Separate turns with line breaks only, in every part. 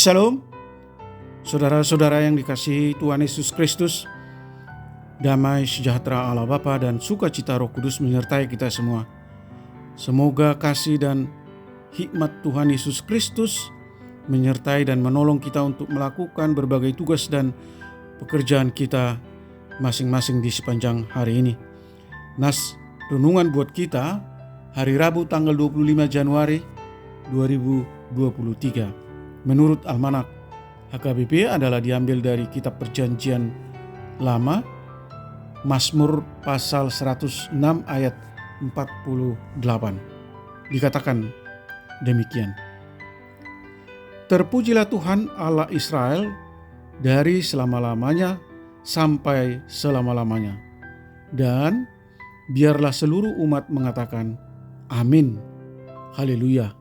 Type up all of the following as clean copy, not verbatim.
Shalom, saudara-saudara yang dikasihi Tuhan Yesus Kristus. Damai sejahtera Allah Bapa dan sukacita Roh Kudus menyertai kita semua. Semoga kasih dan hikmat Tuhan Yesus Kristus menyertai dan menolong kita untuk melakukan berbagai tugas dan pekerjaan kita masing-masing di sepanjang hari ini. Nas renungan buat kita hari Rabu tanggal 25 Januari 2023. Menurut Almanak HKBP adalah diambil dari kitab Perjanjian Lama, Mazmur pasal 106 ayat 48. Dikatakan demikian. Terpujilah Tuhan Allah Israel dari selama-lamanya sampai selama-lamanya. Dan biarlah seluruh umat mengatakan amin. Haleluya.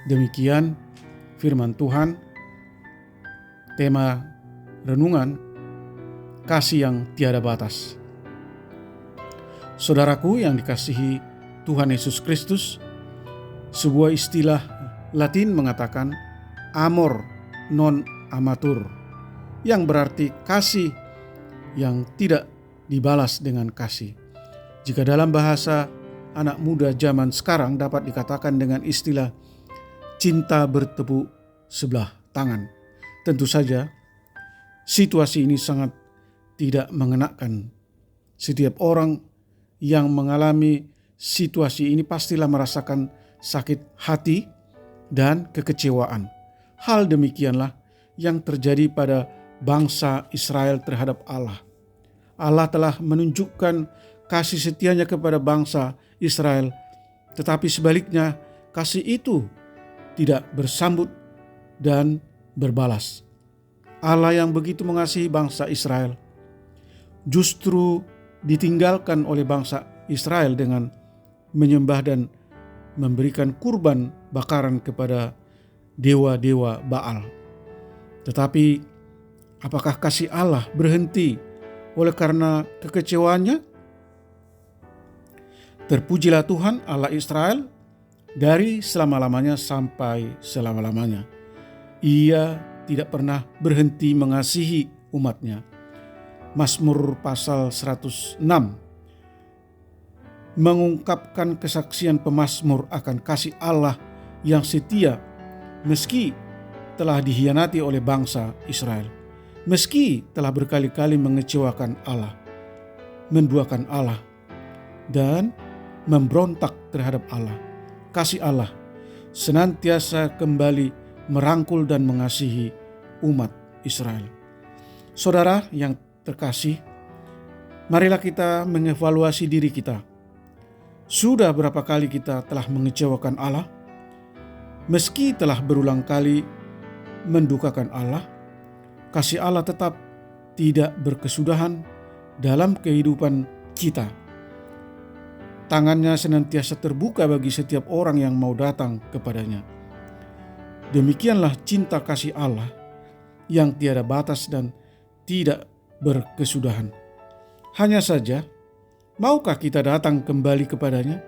Demikian firman Tuhan. Tema renungan, kasih yang tiada batas. Saudaraku yang dikasihi Tuhan Yesus Kristus, sebuah istilah Latin mengatakan amor non amatur, yang berarti kasih yang tidak dibalas dengan kasih. Jika dalam bahasa anak muda zaman sekarang dapat dikatakan dengan istilah cinta bertepuk sebelah tangan. Tentu saja situasi ini sangat tidak mengenakan. Setiap orang yang mengalami situasi ini pastilah merasakan sakit hati dan kekecewaan. Hal demikianlah yang terjadi pada bangsa Israel terhadap Allah. Allah telah menunjukkan kasih setianya kepada bangsa Israel, tetapi sebaliknya kasih itu tidak bersambut dan berbalas. Allah yang begitu mengasihi bangsa Israel justru ditinggalkan oleh bangsa Israel dengan menyembah dan memberikan kurban bakaran kepada dewa-dewa Baal. Tetapi apakah kasih Allah berhenti oleh karena kekecewaannya? Terpujilah Tuhan Allah Israel dari selama-lamanya sampai selama-lamanya. Ia tidak pernah berhenti mengasihi umatnya. Mazmur pasal 106 mengungkapkan kesaksian pemazmur akan kasih Allah yang setia meski telah dihianati oleh bangsa Israel. Meski telah berkali-kali mengecewakan Allah, menduakan Allah, dan memberontak terhadap Allah. Kasih Allah senantiasa kembali merangkul dan mengasihi umat Israel. Saudara yang terkasih, marilah kita mengevaluasi diri kita. Sudah berapa kali kita telah mengecewakan Allah? Meski telah berulang kali mendukakan Allah, kasih Allah tetap tidak berkesudahan dalam kehidupan kita. Tangannya senantiasa terbuka bagi setiap orang yang mau datang kepadanya. Demikianlah cinta kasih Allah yang tiada batas dan tidak berkesudahan. Hanya saja, maukah kita datang kembali kepadanya?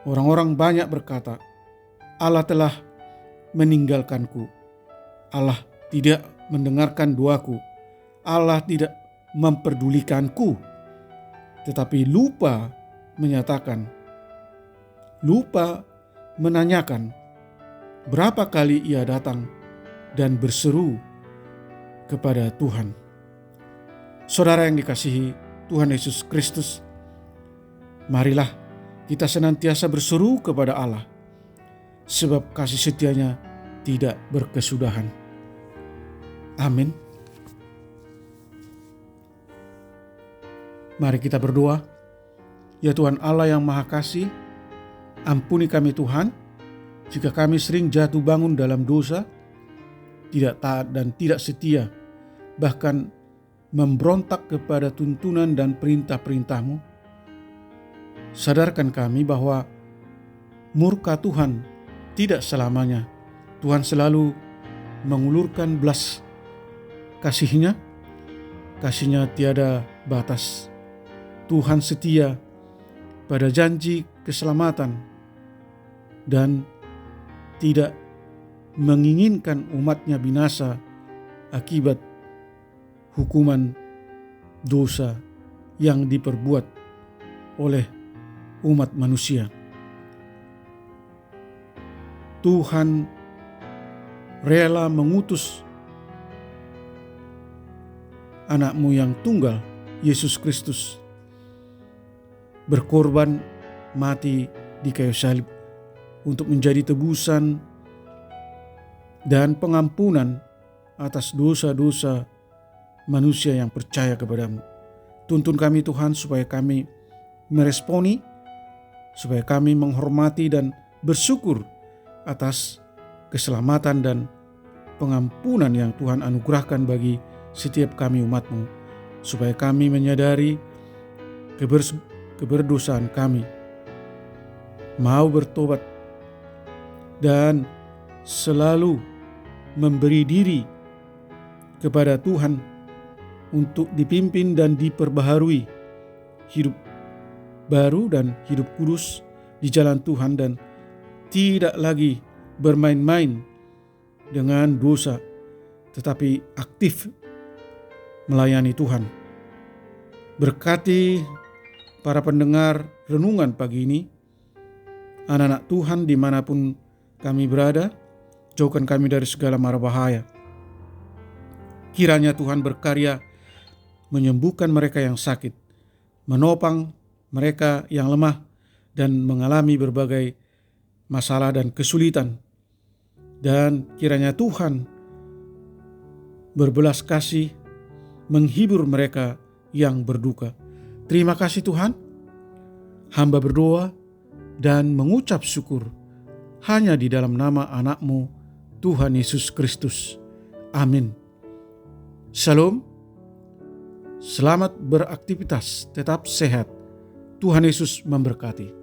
Orang-orang banyak berkata, Allah telah meninggalkanku. Allah tidak mendengarkan doaku. Allah tidak memperdulikanku. Tetapi lupa menyatakan, lupa menanyakan berapa kali ia datang dan berseru kepada Tuhan. Saudara yang dikasihi Tuhan Yesus Kristus, marilah kita senantiasa berseru kepada Allah, sebab kasih setianya tidak berkesudahan. Amin. Mari kita berdoa. Ya Tuhan Allah yang Maha Kasih, ampuni kami Tuhan, jika kami sering jatuh bangun dalam dosa, tidak taat dan tidak setia, bahkan memberontak kepada tuntunan dan perintah-perintah-Mu. Sadarkan kami bahwa murka Tuhan tidak selamanya. Tuhan selalu mengulurkan belas kasih-Nya. Kasih-Nya tiada batas. Tuhan setia pada janji keselamatan dan tidak menginginkan umatnya binasa akibat hukuman dosa yang diperbuat oleh umat manusia. Tuhan rela mengutus anakmu yang tunggal, Yesus Kristus, berkorban mati di kayu salib untuk menjadi tebusan dan pengampunan atas dosa-dosa manusia yang percaya kepadamu. Tuntun kami Tuhan supaya kami meresponi, supaya kami menghormati dan bersyukur atas keselamatan dan pengampunan yang Tuhan anugerahkan bagi setiap kami umat-Mu, supaya kami menyadari keberdosaan kami, mau bertobat dan selalu memberi diri kepada Tuhan untuk dipimpin dan diperbaharui hidup baru dan hidup kudus di jalan Tuhan, dan tidak lagi bermain-main dengan dosa, tetapi aktif melayani Tuhan. Berkati para pendengar renungan pagi ini, anak-anak Tuhan dimanapun kami berada, jauhkan kami dari segala mara bahaya. Kiranya Tuhan berkarya menyembuhkan mereka yang sakit, menopang mereka yang lemah dan mengalami berbagai masalah dan kesulitan. Dan kiranya Tuhan berbelas kasih menghibur mereka yang berduka. Terima kasih Tuhan. Hamba berdoa dan mengucap syukur hanya di dalam nama anak-Mu, Tuhan Yesus Kristus. Amin. Shalom. Selamat beraktivitas, tetap sehat. Tuhan Yesus memberkati.